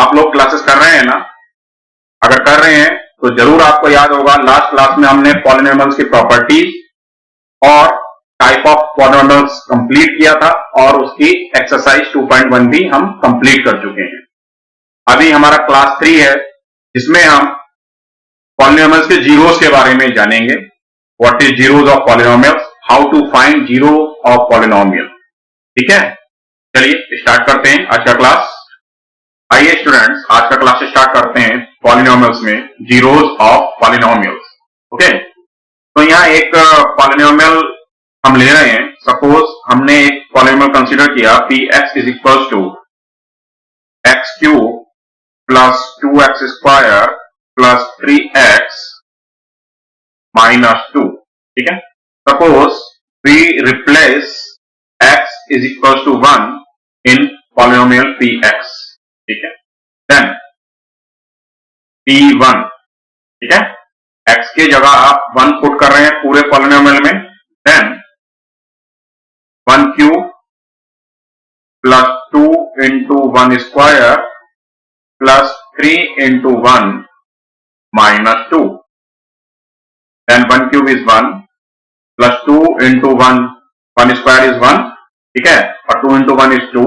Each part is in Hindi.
आप लोग क्लासेस कर रहे हैं ना? अगर कर रहे हैं तो जरूर आपको याद होगा लास्ट क्लास में हमने पॉलिनॉमियल्स की प्रॉपर्टीज और टाइप ऑफ पॉलिनॉमियल्स कंप्लीट किया था और उसकी एक्सरसाइज 2.1 भी हम कंप्लीट कर चुके हैं। अभी हमारा क्लास 3 है जिसमें हम पॉलिनॉमियल्स के जीरोस के बारे में जानेंगे। What is zeros of polynomials, how to find zero of polynomial. ठीक है, चलिए स्टार्ट करते हैं आज का क्लास। आइए स्टूडेंट्स, आज का क्लास स्टार्ट करते हैं पॉलिनॉमियल्स में जीरोस ऑफ पॉलिनॉमियल्स। ओके, तो यहाँ एक पॉलिनॉमियल हम ले रहे हैं। सपोज हमने एक पॉलिनॉमियल कंसीडर किया p x is equal to x cube plus 2x square plus 3x minus 2। ठीक है, suppose we replace x is equal to 1 in polynomial px। ठीक है, देन p1। ठीक है, x के जगह आप 1 पुट कर रहे हैं पूरे पॉलिनॉमियल में। Then 1 cube plus 2 into 1 square plus 3 into 1 minus 2। Then 1 cube is 1 plus 2 into 1 square is 1। ठीक है, और 2 into 1 is 2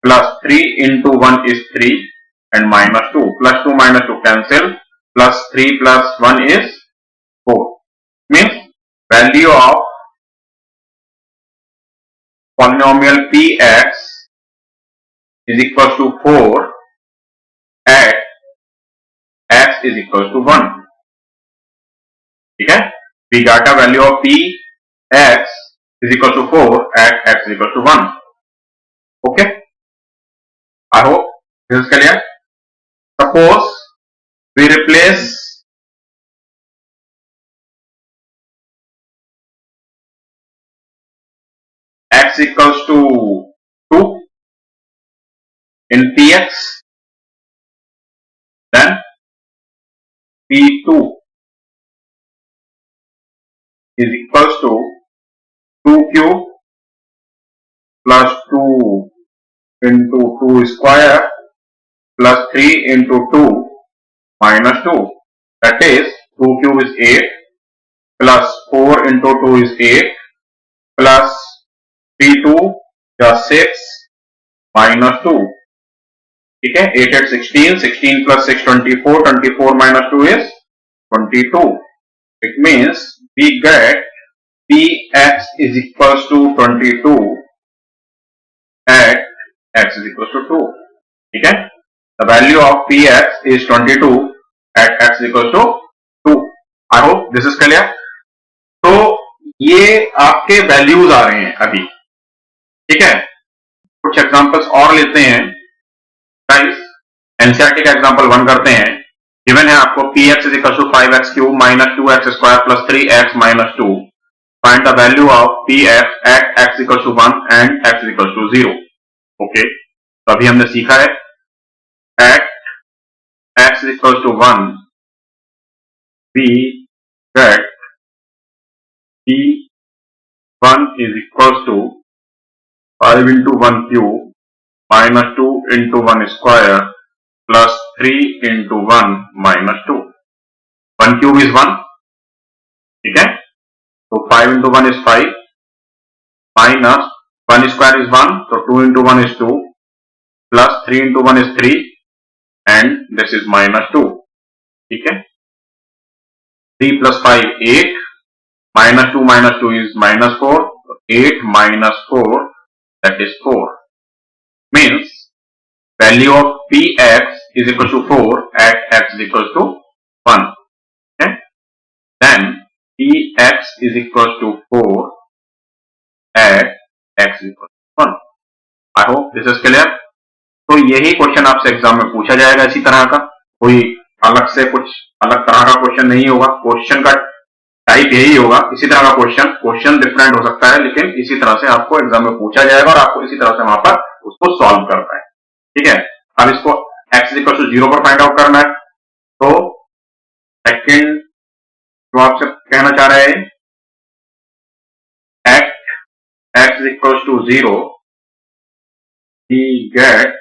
plus 3 into 1 is 3 and minus 2, plus 2 minus 2 cancel, plus 3 plus 1 is 4. Means value of polynomial px is equal to 4 at x is equal to 1. ठीक है, we got a value of px is equal to 4 at x is equal to 1. Okay, I hope this is clear. Suppose we replace x equals to 2 in px, then p2 is equals to 2 cube plus 2 into 2 square plus 3 into 2 minus 2. That is 2 cube is 8 plus 4 into 2 is 8 plus 3 2 is 6 minus 2. ठीक है, 8 8 16, 16 plus 6 24, 24 minus 2 is 22. It means we get px is equals to 22 at x is equals to 2. ठीक है, the value of px is 22 at x is equals to 2. I hope this is clear. तो ये आपके वैल्यूज आ रहे हैं अभी। ठीक है, कुछ एग्जांपल्स और लेते हैं गाइस। एनसीईआरटी का एग्जांपल 1 करते हैं। गिवन है आपको px is equals to 5x cube minus 2x square plus 3x minus 2। Find the value of px at x equals to 1 and x equals to 0. Okay, तो अभी हमने सीखा है at x is equals to 1 we get p1 is equals to 5 into 1 cube minus 2 into 1 square plus 3 into 1 minus 2. 1 cube is 1. ठीक है, तो 5 into 1 is 5 minus 1 square is 1, so 2 into 1 is 2 plus 3 into 1 is 3 and this is minus 2. ठीक है, 3 plus 5 8 minus 2 is minus 4, so 8 minus 4 that is 4. Means value of px is equal to 4 at x is equal to 1. Okay, then px is equal to 4 at x is equal to 1. I hope this is clear. तो यही क्वेश्चन आपसे एग्जाम में पूछा जाएगा इसी तरह का, कोई अलग से कुछ अलग तरह का क्वेश्चन नहीं होगा। क्वेश्चन का टाइप यही होगा, इसी तरह का क्वेश्चन डिफरेंट हो सकता है लेकिन इसी तरह से आपको एग्जाम में पूछा जाएगा और आपको इसी तरह से वहां पर उसको सॉल्व करना है। ठीक है, अब इसको x is equal to 0 पर फाइंड आउट करना है। तो सेकंड जो आपसे कहना चाह रहे हैं at x is equal to 0 we get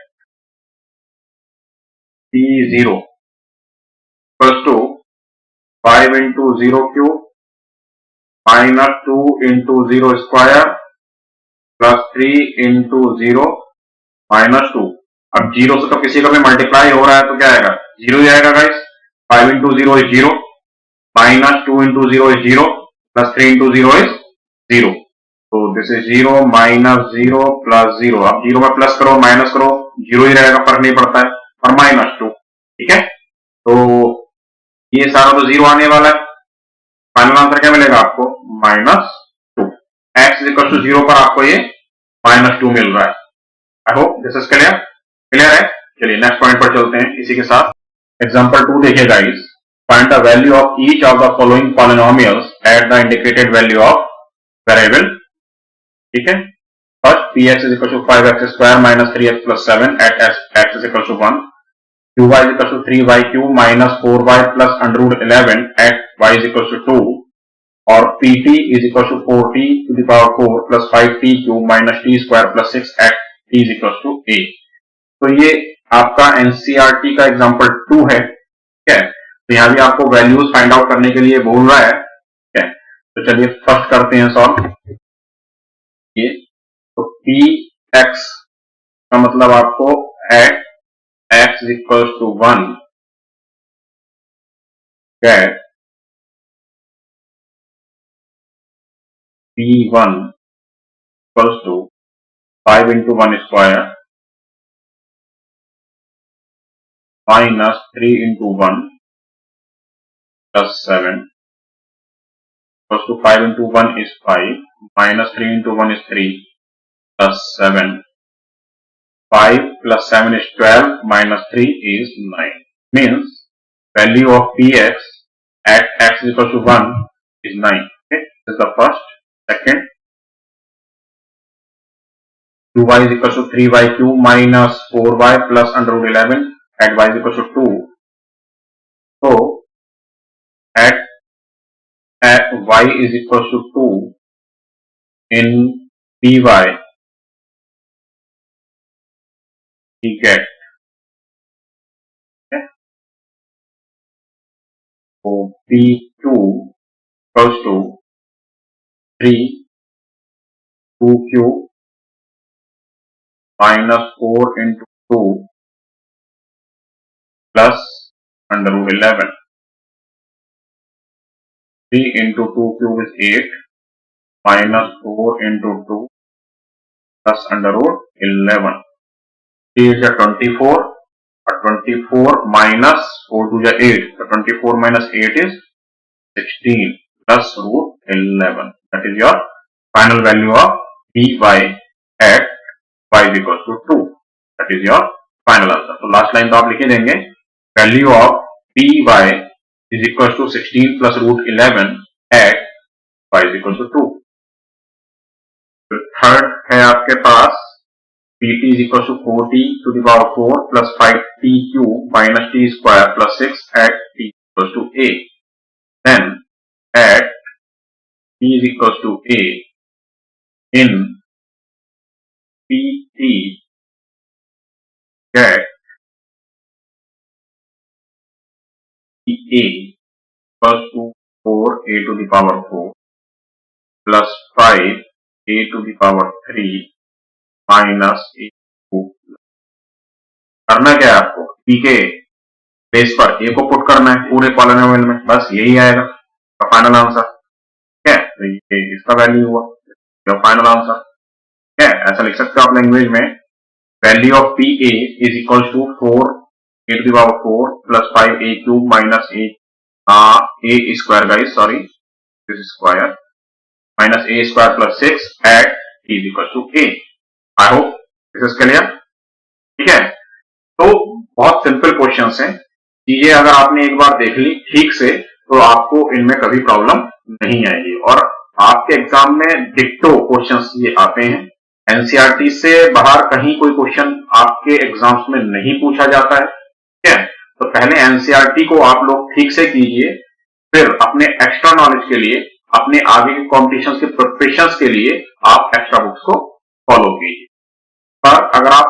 P0 equals to 5 into 0 cube minus 2 into 0 square plus 3 into 0 minus 2। अब 0 से तो किसी का भी मल्टीप्लाई हो रहा है तो क्या आएगा, 0 ही आएगा guys. 5 into 0 is 0, minus 2 into 0 is 0, plus 3 into 0 is 0। तो दिस इज 0 माइनस 0 प्लस 0। अब 0 में प्लस करो माइनस करो 0 ही रहेगा, फर्क नहीं पड़ता है। और माइनस 2, ठीक है। तो ये सारा तो 0 आने वाला है। फाइनल आंसर क्या मिलेगा आपको, -2। x इज इक्वल टू 0 पर आपको ये -2 मिल रहा है। आई hope this is clear. Clear है। चलिए नेक्स्ट पॉइंट पर चलते हैं इसी के साथ। एग्जांपल 2 देखिए guys. Find the value of each of the following polynomials at the integrated value of variable. ठीक है। First px is equal to 5x square minus 3x plus 7 at x is equal to 1, qy is equal to 3y cube minus 4y plus √11 at y is equal to 2, और pt is equal to 4t to the power 4 plus 5t cube minus t square plus 6 at t is equal to a। तो ये आपका एनसीईआरटी का एग्जांपल 2 है। ठीक है। तो यहाँ भी आपको वैल्यूज फाइंड आउट करने के लिए बोल रहा है। ठीक है। तो चलिए फर्स्ट करते हैं सॉल्व। ये तो px का मतलब आपको at x is equal to 1 get p1 equal to 5 into 1 square minus 3 into 1 plus 7 equals to 5 into 1 is 5 minus 3 into 1 is 3 plus 7, 5 plus 7 is 12 minus 3 is 9, means value of px at x is equal to 1 is 9. Okay, this is the first. Second, 2y is equal to 3y cube minus 4y plus √11 at y is equal to 2. So at y is equal to 2 in py we get, okay, so p2 equals to 3 2 cube minus 4 into 2 plus √11. 3 into 2 cube is 8 minus 4 into 2 plus √11. 3 is 24, 24 minus 4 to 8, so 24 minus 8 is 16 plus √11. That is your final value of py at y is equal to 2. That is your final answer. So last line तो आप लिखे देंगे value of py is equal to 16 plus √11 at y is equal to 2. तो थर्ड है आपके पास pt is equal to 4t to the power 4 plus 5t cube minus t square plus 6 at t equals to a. Then at t is equals to a in pt get a equals to 4a to the power 4 plus 5a to the power 3 minus ए। करना क्या है आपको, पी के बेस पर ए को पुट करना है पूरे पॉलिनोमियल में, बस यही आएगा का फाइनल आंसर। ठीक है। तो ये इसका वैल्यू हुआ जो फाइनल आंसर। ठीक है। ऐसा लिख सकते हो आप लैंग्वेज में, value of p a is equal to 4a to the power 4 plus 5a cube minus a square guys, sorry this square minus a square plus 6 at t is equal to a। I hope this is clear. ठीक है। तो बहुत सिंपल क्वेश्चंस हैं, चीजें अगर आपने एक बार देख ली ठीक से तो आपको इनमें कभी प्रॉब्लम नहीं आएगी। और आपके एग्जाम में डिक्टो क्वेश्चंस ये आते हैं, एनसीईआरटी से बाहर कहीं कोई क्वेश्चन आपके एग्जाम्स में नहीं पूछा जाता है। ठीक है। तो पहले एनसीईआरटी को आप लोग ठीक से कीजिए, फिर अपने एक्स्ट्रा नॉलेज के लिए, अपने आगे के कॉम्पिटिशन के प्रिपरेशन के लिए आप एक्स्ट्रा बुक्स को फॉलो कीजिए। पर अगर आप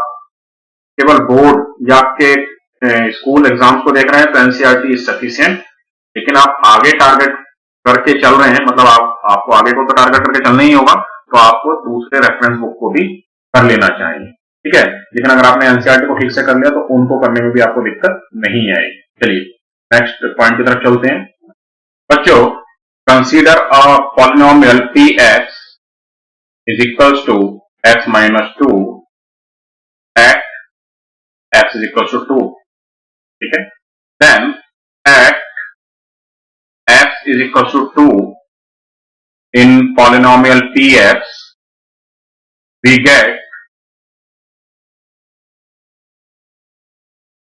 केवल बोर्ड या आपके स्कूल एग्जाम्स को देख रहे हैं तो एनसीईआरटी इज सफिशिएंट, लेकिन आप आगे टारगेट करके चल रहे हैं, मतलब आपको आगे को तो टारगेट करके चलना ही होगा, तो आपको दूसरे रेफरेंस बुक को भी कर लेना चाहिए, ठीक है। लेकिन अगर आपने एनसीईआरटी को ठीक से कर लिया तो उनको करने में भी आपको दिक्कत नहीं आएगी। चलिए नेक्स्ट पॉइंट की तरफ चलते हैं। बच्चों, consider a polynomial p x is equals to x minus 2 at x is equals to 2, ठीक है। Then at x is equals to 2 in polynomial px, we get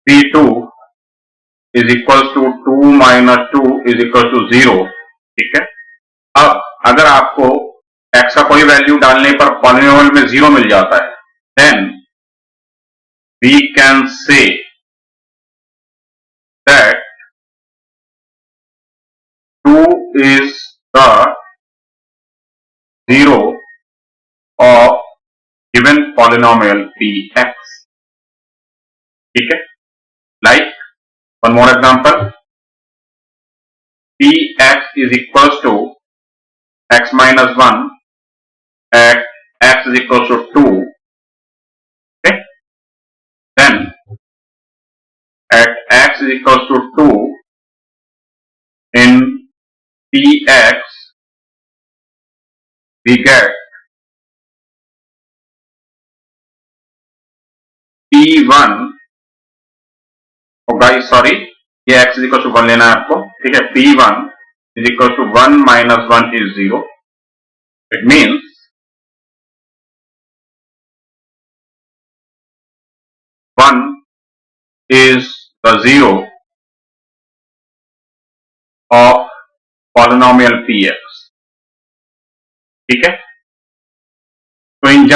p2 is equals to 2 minus 2 is equals to 0, ठीक है। अब अगर आपको x का कोई वैल्यू डालने पर पॉलिनोमियल में 0 मिल जाता है, then we can say that 2 is the 0 of given polynomial px, ठीक है। Like one more example, px is equals to x minus 1 at x is equals to 2, okay. Then at x is equals to 2 in px we get p1, guys sorry, ये x is equal to 1 लेना है आपको, ठीक है। p1 is equal to 1 minus 1 is 0. It means one is the 0 of polynomial px, ठीक है। तो इन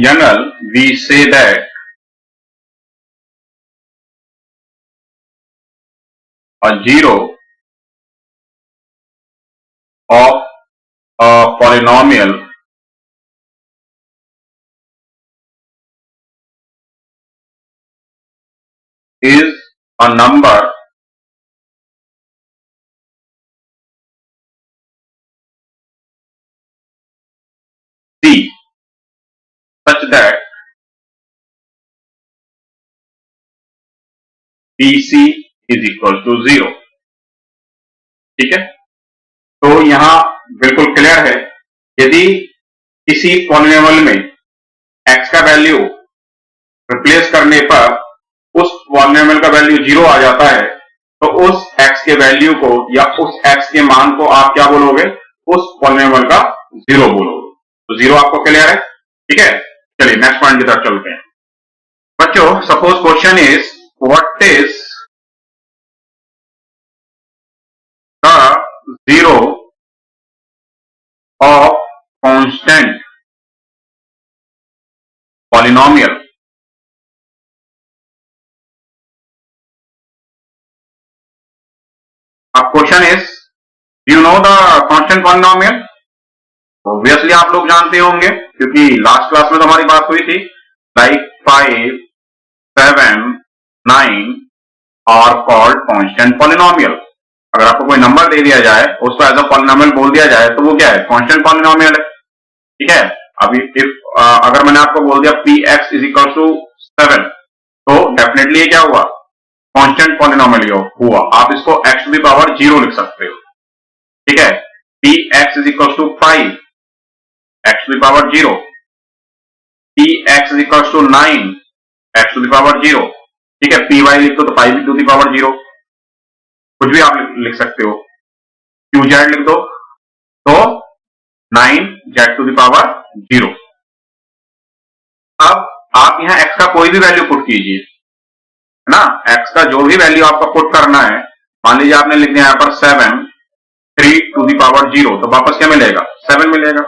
general we say that a 0 of a polynomial is a number c such that pc is equal to 0, ठीक है। तो यहां बिल्कुल क्लियर है, यदि किसी पॉलिनोमियल में x का वैल्यू रिप्लेस करने पर उस पॉलिनोमियल का वैल्यू 0 आ जाता है, तो उस x के वैल्यू को या उस x के मान को आप क्या बोलोगे, उस पॉलिनोमियल का 0 बोलोगे। तो 0 आपको क्लियर है, ठीक है। चलिए नेक्स्ट पॉइंट की तरफ चलते हैं। बच्चों, suppose question is what is the 0 of constant polynomial, question is you know the constant polynomial. Obviously आप लोग जानते होंगे क्योंकि लास्ट क्लास में तो हमारी बात हुई थी, like 5, 7, 9 are called constant polynomial. अगर आपको कोई नंबर दे दिया जाए, उसको एज अ पॉलिनोमियल बोल दिया जाए, तो वो क्या है, कांस्टेंट पॉलिनोमियल है, ठीक है। अभी अगर मैंने आपको बोल दिया px इज इक्वल टू 7, तो डेफिनेटली क्या हुआ, कांस्टेंट पॉलिनोमियल हुआ। आप इसको x टू द पावर 0 लिख सकते हो, ठीक है। px is equal to 5, x to the power 0, px is equal to 9, x to the power 0, ठीक है। py लिख दो तो 5 टू द पावर 0, कुछ भी आप लिख सकते हो। qz लिख दो तो 9z टू द पावर 0। अब आप यहां x का कोई भी वैल्यू पुट कीजिए, है ना। x का जो भी वैल्यू आपको पुट करना है, मान लीजिए आपने लिख दिया यहां पर 7 3 टू द पावर 0, तो वापस क्या मिलेगा, 7 मिलेगा।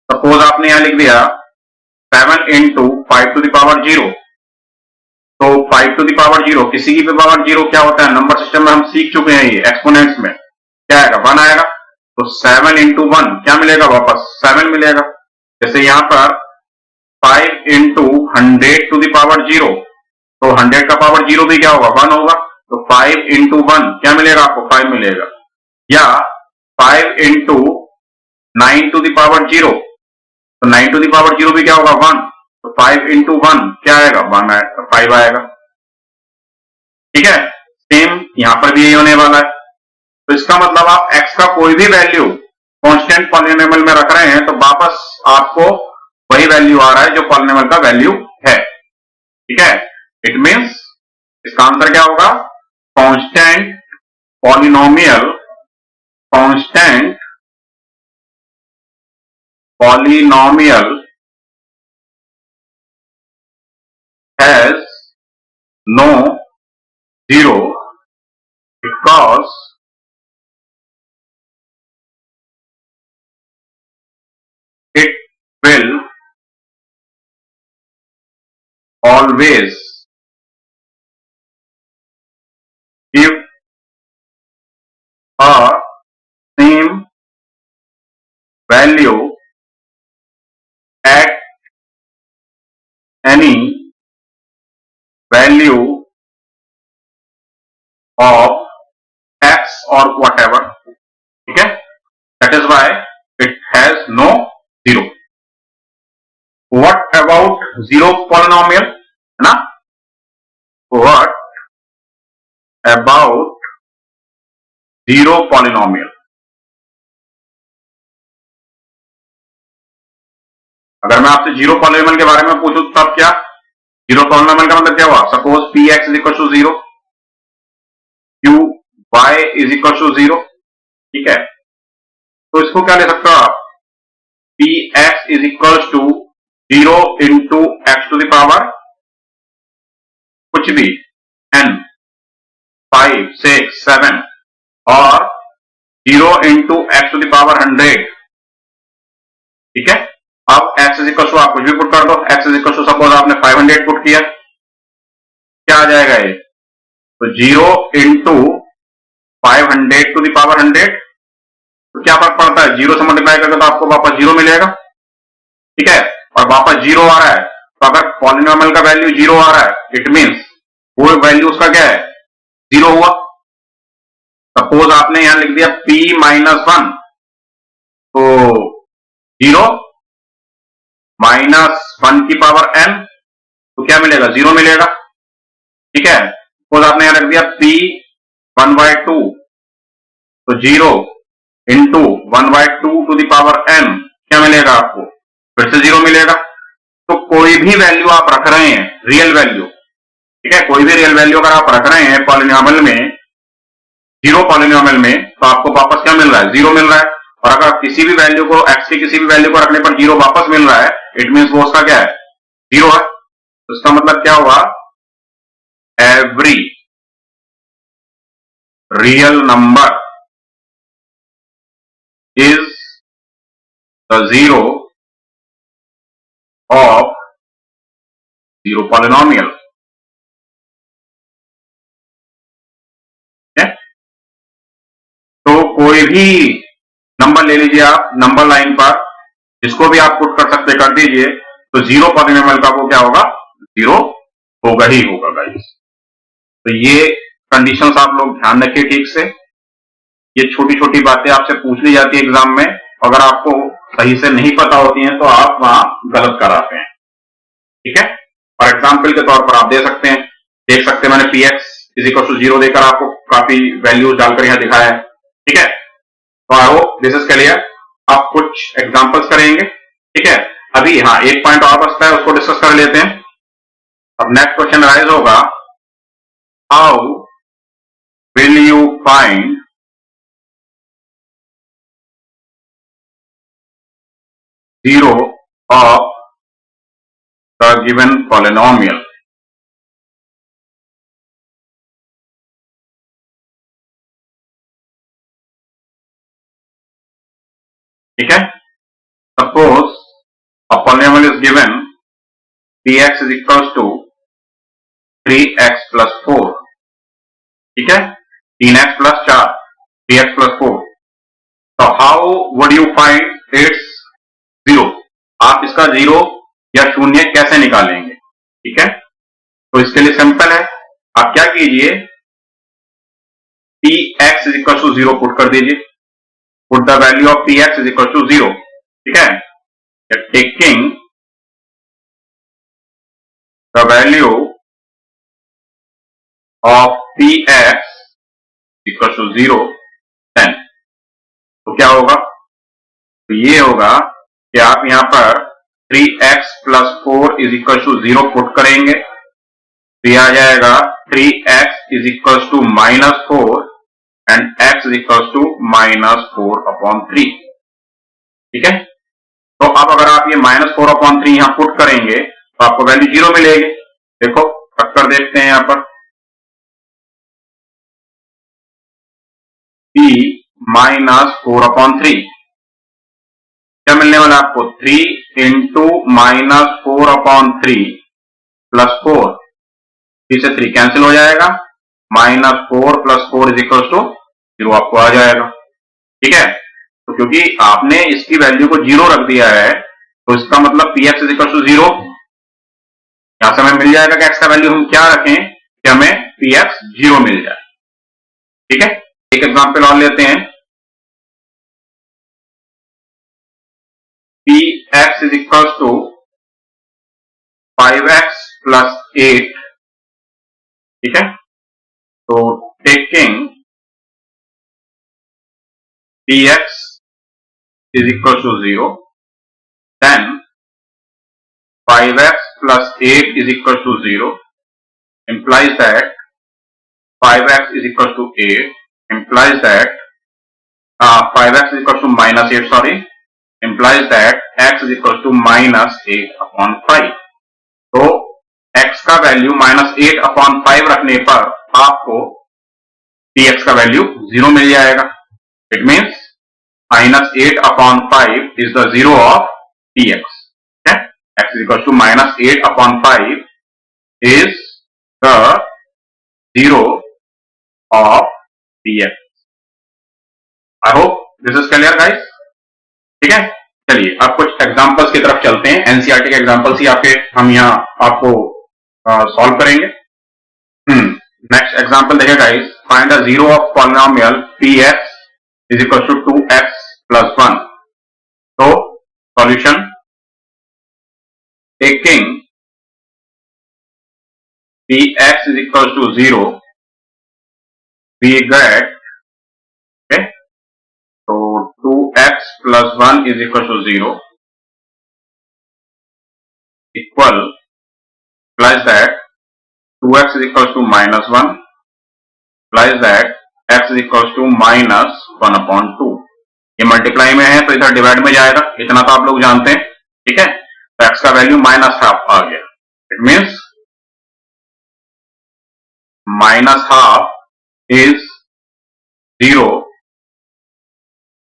सपोज आपने यहां लिख दिया 7 इंटू 5 टू द पावर 0, तो 5 टू द पावर 0, किसी की भी पावर 0 क्या होता है, नंबर सिस्टम में हम सीख चुके हैं, ये एक्सपोनेंट्स में क्या आएगा, 1 आएगा। तो 7 इंटू 1 क्या मिलेगा, वापस 7 मिलेगा। जैसे यहां पर 5 इंटू 100 टू द पावर 0, तो 100 का पावर 0 भी क्या होगा, 1 होगा। तो 5 इंटू 1 क्या मिलेगा आपको, 5 मिलेगा। या 5 इंटू 9 टू द पावर 0, तो 9 टू द पावर 0 भी क्या होगा, 1। तो 5 इंटू 1 क्या आएगा, 5 आएगा। ठीक है, सेम यहां पर भी यही होने वाला है। तो इसका मतलब आप x का कोई भी वैल्यू कांस्टेंट पॉलिनोमियल में रख रहे हैं तो वापस आपको वही वैल्यू आ रहा है जो पॉलिनोमियल का वैल्यू है। ठीक है, इट मींस इसका आंसर क्या होगा, constant polynomial, constant polynomial has no zero because it will always give a same value at any value of x or whatever. ठीक है, that is why it has no zero. What about zero polynomial, है ना? What about zero polynomial? अगर मैं आपसे जीरो पॉलिनोमियल के बारे में पूछूं तब क्या, जीरो पॉलिनोमियल का मतलब क्या हुआ, suppose p x is equal to 0, q y is equal to 0। ठीक है, तो इसको क्या ले सकते हो आप, p x is equal to 0 into x to the power कुछ भी n, 5, 6, 7 और 0 into x to the power 100। ठीक है, अब x इज इक्वल टू आप कुछ भी पुट कर दो, x is equal to suppose आपने 500 पुट किया, क्या आ जाएगा ये, तो 0 इंटू 500 टू द पावर 100, तो क्या फर्क पड़ता है, 0 से मल्टीप्लाई करके तो आपको वापस 0 मिलेगा। ठीक है, और वापस 0 आ रहा है, तो अगर पॉलिनोमियल का वैल्यू 0 आ रहा है इट मींस वो वैल्यू उसका क्या है, 0 हुआ। सपोज आपने यहां लिख दिया p -1, तो 0 -1 की पावर n, तो क्या मिलेगा, 0 मिलेगा। ठीक है, सपोज आपने यहां रख दिया p 1/2, तो 0 into 1/2 to the power n क्या मिलेगा आपको, फिर से 0 मिलेगा। तो कोई भी वैल्यू आप रख रहे हैं, रियल वैल्यू, ठीक है, कोई भी रियल वैल्यू अगर आप रख रहे हैं पॉलिनोमियल में, जीरो पॉलिनोमियल में, तो आपको वापस क्या मिल रहा है, 0 मिल रहा है। और अगर किसी भी वैल्यू को, x की किसी भी वैल्यू को रखने पर 0 वापस मिल रहा है इट मींस वो उसका क्या है, 0 है। तो इसका मतलब क्या हुआ, every real number is the zero of zero polynomial. तो कोई भी नंबर ले लीजिए आप नंबर लाइन पर, जिसको भी आप पुट कर सकते कर दीजिए, तो जीरो पॉलिनोमियल का वो क्या होगा, 0 होगा ही होगा गाइस। तो ये कंडीशंस आप लोग ध्यान रखिए ठीक से, ये छोटी छोटी बातें आपसे पूछ ली जाती है एग्जाम में, अगर आपको सही से नहीं पता होती हैं तो आप वहां गलत कराते हैं। ठीक है, फॉर एग्जाम्पल के तौर पर आप देख सकते हैं मैंने p x is equal to 0 देकर आपको काफी वैल्यूज डालकर यहां दिखाया है। ठीक है, तो आई होप दिस इज क्लियर। आप कुछ एग्जांपल्स करेंगे। ठीक है, अभी हाँ एक पॉइंट और बचता है, उसको डिस्कस कर लेते हैं। अब नेक्स्ट क्वेश्चन राइज होगा, how will you find zero of the given polynomial. ठीक है, suppose a polynomial is given px is equals to 3x plus 4। ठीक है, 3x plus 4, 3x plus 4। तो how would you find its zero? आप इसका जीरो या शून्य कैसे निकालेंगे? ठीक है, तो इसके लिए सिंपल है, आप क्या कीजिए, p x is equal to zero put कर दीजिए, put the value of p x is equal to zero. ठीक है, taking the value of p x equal to zero, then तो क्या होगा, तो ये होगा कि आप यहां पर 3x plus 4 is equal to zero put करेंगे, तो यह आ जाएगा 3x is equal to minus 4 and x is equal to minus 4/3। ठीक है, तो अब अगर आप ये माइनस 4/3 यहां पुट करेंगे तो आपको वैल्यू जीरो मिलेगी। देखो रख कर देखते हैं यहां पर, p माइनस 4/3 क्या मिलने वाला आपको, 3 इंटू माइनस 4/3 प्लस 4, 3 से 3 कैंसिल हो जाएगा, minus 4 plus 4 is equal to zero आपको आ जाएगा। ठीक है, तो क्योंकि आपने इसकी वैल्यू को जीरो रख दिया है तो इसका मतलब p x is equal to zero, यहां से हमें मिल जाएगा कि एक्स का वैल्यू हम क्या रखें कि हमें पी एक्स जीरो मिल जाए। ठीक है, एक एग्जांपल और लेते हैं, p x is equal to 5x plus 8। ठीक है, तो taking p x is equal to zero, then 5x plus 8 is equal to 0 implies that 5x is equal to 8 implies that 5x is equal to minus 8 sorry implies that x is equal to minus 8/5। तो x का वैल्यू माइनस 8/5 रखने पर आपको px का वैल्यू जीरो मिल जाएगा। It means minus 8/5 is the zero of px। x is equal to minus 8/5 is the zero of px। I hope this is clear guys। ठीक है, चलिए अब कुछ एग्जांपल्स की तरफ चलते हैं, एनसीईआरटी के एग्जांपल्स ही हम यहाँ आपको सॉल्व करेंगे। नेक्स्ट एग्जांपल देखिए guys, find the zero of polynomial px is equal to 2x plus 1। तो solution, taking px is equal to 0 we get, okay, so 2x plus 1 is equal to 0 equal plus that 2x is equal to minus 1 plus that x is equal to minus 1/2। ये मल्टीप्लाई में है तो इधर डिवाइड में जाएगा, इतना तो आप लोग जानते हैं। ठीक है, तो x का वैल्यू माइनस हाफ आ गया, it means minus half is zero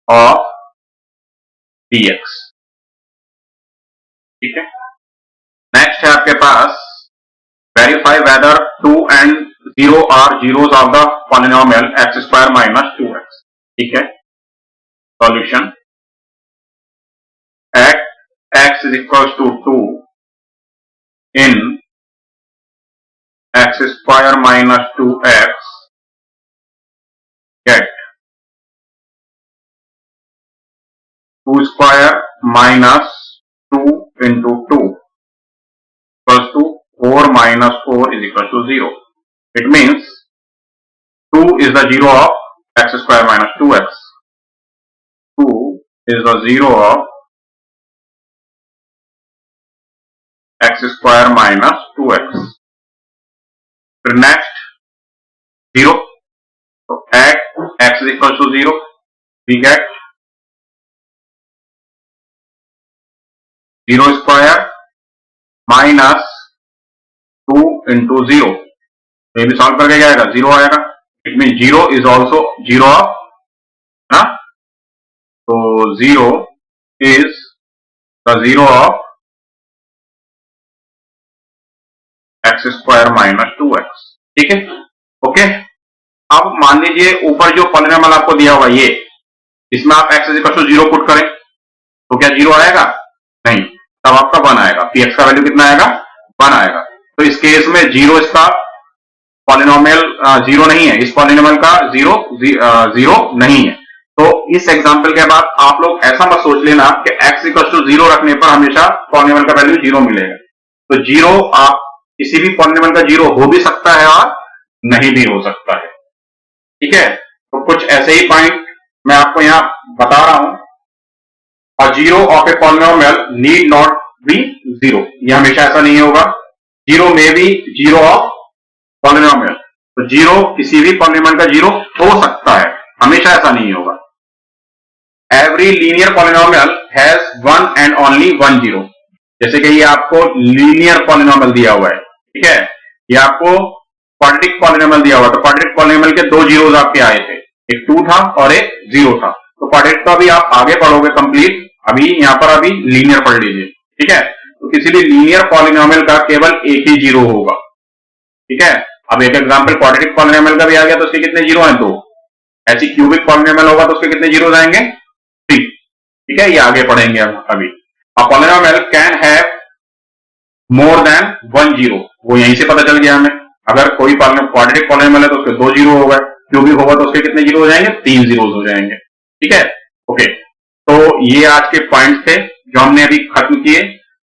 of px। ठीक है, नेक्स्ट है आपके पास, verify whether 2 and 0 are zeros of the polynomial x square minus 2x। ठीक है, solution, at x is equals to 2 in x square minus 2x get 2 square minus 2 into 2 equals to 4 minus 4 is equal to 0। It means 2 is the zero of x square minus 2x, 2 is the zero of x square minus 2x। फिर नेक्स्ट 0, तो eight x is equal to 0 we get 0 square minus 2 into 0। ये भी सॉल्व करके जाएगा, 0 आएगा, it mean 0 is also 0 of ना, तो 0 is the 0 of x square minus 2x। ठीक है, ओके। अब मान लीजिए ऊपर जो पॉलिनोमियल आपको दिया हुआ ये इसमें आप x इक्वल टू 0 पुट करें तो क्या 0 आएगा? नहीं, तब आपका 1 आएगा। पी एक्स का वैल्यू कितना आएगा? 1 आएगा। तो इस केस में 0 इसका पॉलिनोमियल 0 नहीं है, इस पॉलिनोमियल का 0 नहीं है। तो इस एग्जांपल के बाद आप लोग ऐसा मत सोच लेना कि x इक्वल टू 0 रखने पर हमेशा पॉलिनोमियल का वैल्यू 0 मिलेगा। तो 0 आप किसी भी पॉलिनोमियल का 0 हो भी सकता है और नहीं भी हो सकता है। ठीक है, तो कुछ ऐसे ही पॉइंट मैं आपको यहां बता रहा हूं। और 0 of a polynomial need not be 0, यह हमेशा ऐसा नहीं होगा। 0 में भी 0 ऑफ पॉलिनोमियल, तो 0 किसी भी पॉलिनोमियल का 0 हो सकता है, हमेशा ऐसा नहीं होगा। Every linear polynomial has one and only one 0। जैसे कि ये आपको लीनियर पॉलिनोमियल दिया हुआ है, ठीक है, ये आपको क्वाड्रेटिक पॉलिनोमियल दिया हुआ, तो क्वाड्रेटिक पॉलिनोमियल के 2 जीरोस आपके आए थे, एक 2 था और एक 0 था। तो क्वाड्रेटिक का भी आप आगे पढ़ोगे कंप्लीट, अभी यहां पर अभी लीनियर पढ़ लीजिए। ठीक है, तो किसी भी लीनियर पॉलिनोमियल का केवल एक ही 0 होगा। ठीक है, अब एक एग्जांपल क्वाड्रेटिक पॉलिनोमियल का भी आ गया, तो उसके कितने 0 हैं? 2। ऐसी क्यूबिक पॉलिनोमियल होगा तो उसके कितने 0 आएंगे? 3। ठीक है, ये आगे पढ़ेंगे हम अभी। A polynomial can have more than 1 0, वो यहीं से पता चल गया हमें। अगर कोई क्वाड्रेटिक पॉलिनोमियल है तो उसके 2 0 होगा, क्यूबिक होगा तो उसके कितने 0 हो जाएंगे? 3 जीरोस हो जाएंगे। ठीक है, ओके। तो ये आज के पॉइंट्स थे जो हमने अभी खत्म किए।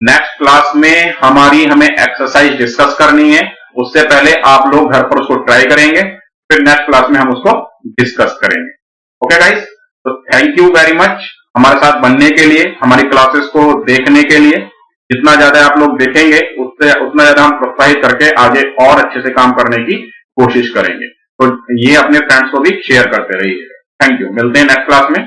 नेक्स्ट क्लास में हमें एक्सरसाइज डिस्कस करनी है, उससे पहले आप लोग घर पर उसको ट्राई करेंगे, फिर नेक्स्ट क्लास में हम उसको डिस्कस करेंगे। ओके गाइस, तो थैंक यू वेरी मच हमारे साथ बनने के लिए, हमारी क्लासेस को देखने के लिए। जितना ज्यादा आप लोग देखेंगे उतना ज्यादा हम प्रोत्साहित करके आगे और अच्छे से काम करने की कोशिश करेंगे। तो ये अपने फ्रेंड्स को भी शेयर करते रहिए। थैंक यू, मिलते हैं नेक्स्ट क्लास में।